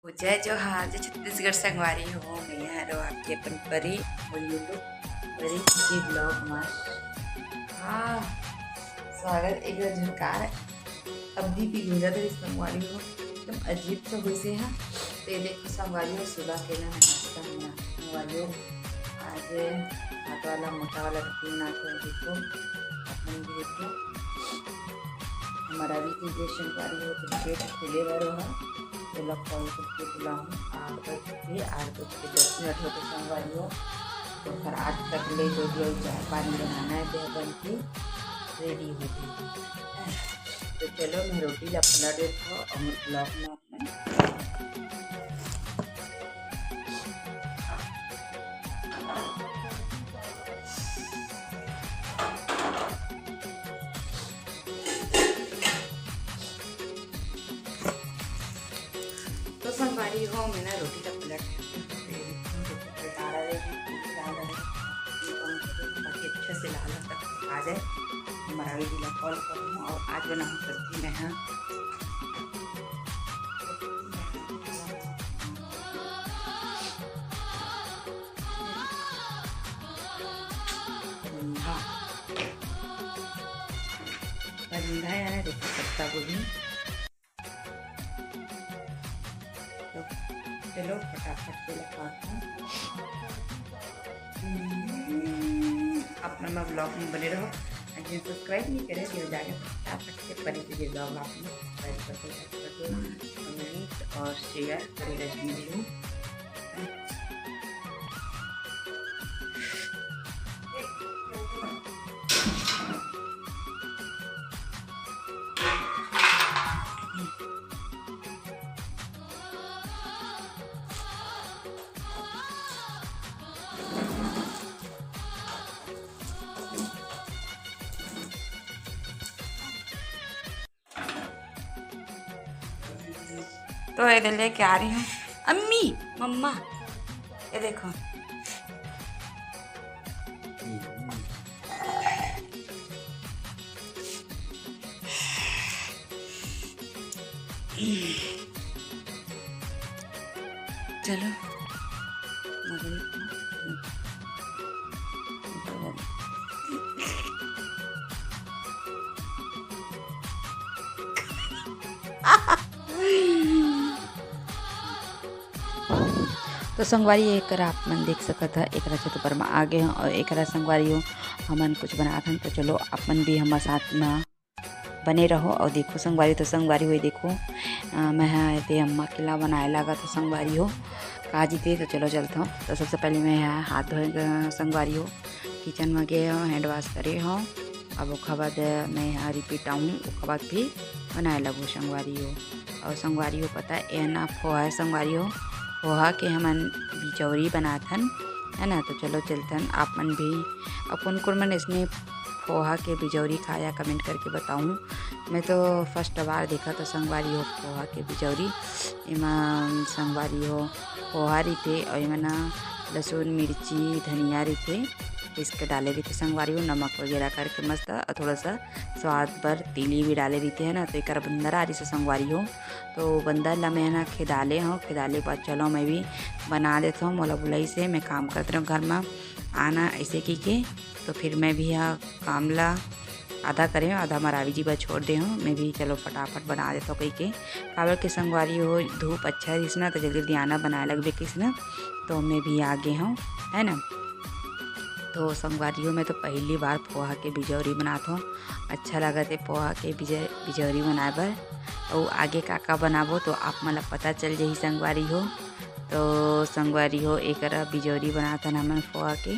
जय जोहार जय छत्तीसगढ़ संगवारी हो मैं यहाँ रो आपके अपन परी बोलिए तो परी की ब्लॉग मस्त। हाँ, स्वागत एक झनकार अवधि भी गुजरा था इस संगवारी हो एकदम अजीब सा हुई से है। तो ये देखो संगवारी हो सुबह के ना नाश्ता बना संगवारी हो आज हाथ वाला मोटा वाला रोटी बना के देखो अपन भी देखो हमारा भी की संगवारी हो तो पेट खुले बार हो तो कॉल करके बुलाऊँ 8 बज के 10 मिनट होते संगवारी हो। तो फिर 8 तक ले जो चाय पानी बनाना है तो बन के रेडी हो गई। तो चलो मैं रोटी ला पलट देता हूँ और ब्लॉग में अपने तो संगवारी हो मैं ना रोटी का पलट बाकी अच्छे से लाल तक आ जाए। हमारा भी जिला कॉल करूँ और आज बनाऊँ सब्जी में है परिंदा यानी देखो पत्ता गोभी। तो चलो फटाफट से लगाता अपना मैं ब्लॉग में बने रहो। अगर सब्सक्राइब नहीं करे तो जाके फटाफट से परी से ब्लॉग आपने सब्सक्राइब कर दो कमेंट और शेयर करे वीडियो। तो इधर लेके आ रही हूँ अम्मी मम्मा ये देखो चलो तो संगवारी एक आप मन देख सकत है एक छत में आगे हैं और एक संगवारी हो हमन कुछ बनात हन। तो चलो अपन भी हमारे साथ में बने रहो और देखो संगवारी। तो संगवारी हुई देखो मैं ते अम्मा किला बनाए लगा तो संगवारी हो कहा जीते। तो चलो चलता हूँ। तो सबसे पहले मैं यहाँ हाथ धोए संगवारी हो किचन में गए हो हैंड वॉश करे हो। अब उसके बाद मैं यहाँ रिपीट आऊँ उसके बाद भी बनाए लगूँ संगवारी हो। और संगवारी हो पता है ये ना पोहा है संगवारी हो पोहा के हमन बिचौरी बनाथन है ना। तो चलो चलतन आप मन भी अपन को मन इसने पोहा के बिजौरी खाया कमेंट करके बताऊँ। मैं तो फर्स्ट बार देखा तो संगवारी हो पोहा के बिजौरी इमा संगवारी हो पोहा रीते और इमा ना लहसुन मिर्ची धनिया रीते इसके डाले रहते संगवारी हो नमक वगैरह करके मस्त थोड़ा सा स्वाद पर तीली भी डाले रहते हैं ना। तो एक बंदर आ रही से संगवारी हो तो बंदर ला मैं ना खिदाले हूँ खिदाले बाद चलो मैं भी बना देता हूँ मोला बुलाई से मैं काम करते रहूँ घर में आना ऐसे की के। तो फिर मैं भी यहाँ काम ला आधा करे हूँ आधा मरावी जी बा छोड़ दे हूँ मैं भी चलो फटाफट बना देता हूँ कहीं के काबर के संगवारी हो धूप अच्छा रही ना तो जल्दी जल्दी आना बनाए लगे किस ना। तो मैं भी आगे हूँ है ना। तो संगवारी हो मैं तो पहली बार पोहा के बिजौरी बनाता हूँ अच्छा लगा थे पोहा के बिजौरी बनाए बर और आगे का बनाबो तो आप मतलब पता चल जाही संगवारी हो। तो संगवारी हो एक बिजौरी बनाता हमन पोहा के।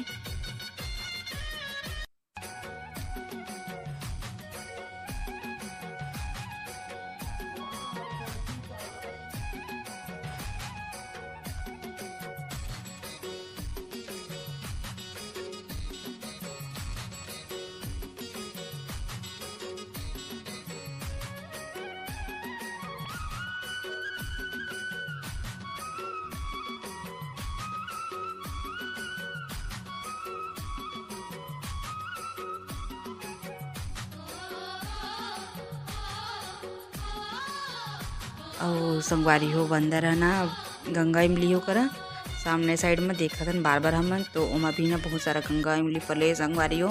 और संगवारी हो बंदर है ना गंगा इमली हो करा सामने साइड में देखा था बार बार हमन तो ओमा भी ना बहुत सारा गंगा इमली पले संगवारी हो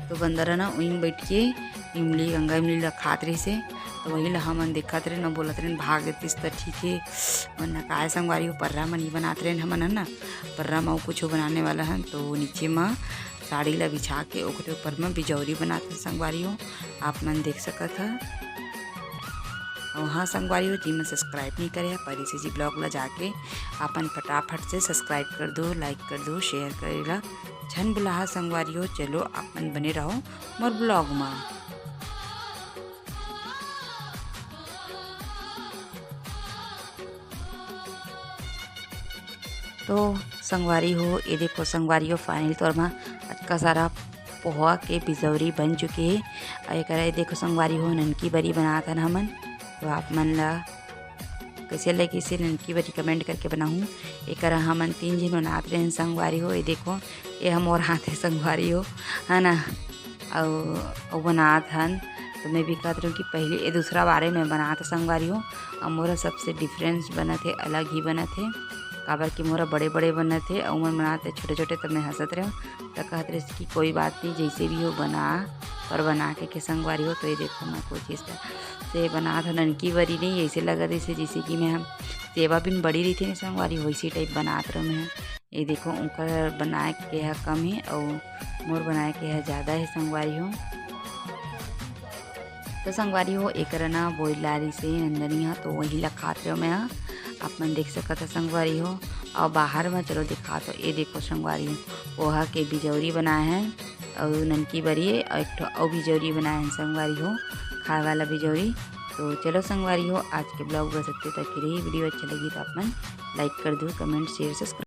तो बंदर है ना वहीं बैठ के इमली गंगा इमली ला खात रही से तो वही ला हमन देखत रहे न बोलत रहे भाग देतीस तो ठीक है वरना काय संगवारी हो पर्रा मन ही बनाते रहे हमन है ना पर्रा में कुछ बनाने वाला है तो नीचे में साड़ी ला बिछा के ओकरे ऊपर में बिजौरी बनाते संगवारी हो आप मन देख सकत है। और हाँ संगवारी हो जी मैं सब्सक्राइब नहीं करे परी से जी ब्लॉग ला जाके अपन फटाफट से सब्सक्राइब कर दो, लाइक कर दो, शेयर करेला छन बुलाहा संगवारी हो। चलो अपन बने रहो मोर ब्लॉग में। तो संगवारी हो ये देखो संगवारी हो फाइनल तौर में अच्छा सारा पोहा के बिजौरी बन चुके हैं और एक देखो संगवारी हो ननकी बरी बना था हमन तो आप मन ला कैसे लगे इसे ननकी बरी कमेंट करके बनाऊँ। एक हमन 3 दिन बनाते रहे संगवारी हो ये देखो ये हम और हाथ है संगवारी हो है ना और बनात हन तो मैं भी कहती हूँ कि पहले ये दूसरा बारे में बनाता संगवारी हो और मोरा सबसे डिफरेंस बना थे अलग ही बना थे काबर कि मोरा बड़े बड़े बना थे और मैं बनाते छोटे छोटे तो मैं हंसत रहे तो कहते रहे कि कोई बात नहीं जैसे भी हो बना पर बना के संगवारी हो। तो ये देखो मैं कोई चीज़ से बना था ननकी बरी नहीं ऐसे लगा जैसे कि मैं हम सेवा बिन बड़ी रही थी संगवारी वैसी टाइप बनाते रहे मैं। ये देखो उनका बनाए के है कम है और मोर बनाए के है ज़्यादा है संगवारी हो। तो संगवारी हो एक ना बोइलारी से नंदनी है तो वही ला खाते रहो मैं आप मन देख सकते संगवारी हो। और बाहर में चलो दिखा तो ये देखो संगवारी हो पोहा के बिजौरी बनाए हैं और ननकी बरी और एक ठो और बिजौरी बनाए हैं संगवारी हो खाए वाला बिजौरी। तो चलो संगवारी हो आज के ब्लॉग बस इतने तक ही रही। वीडियो अच्छा लगी तो आप मन लाइक कर दो, कमेंट शेयर सब्सक्राइब।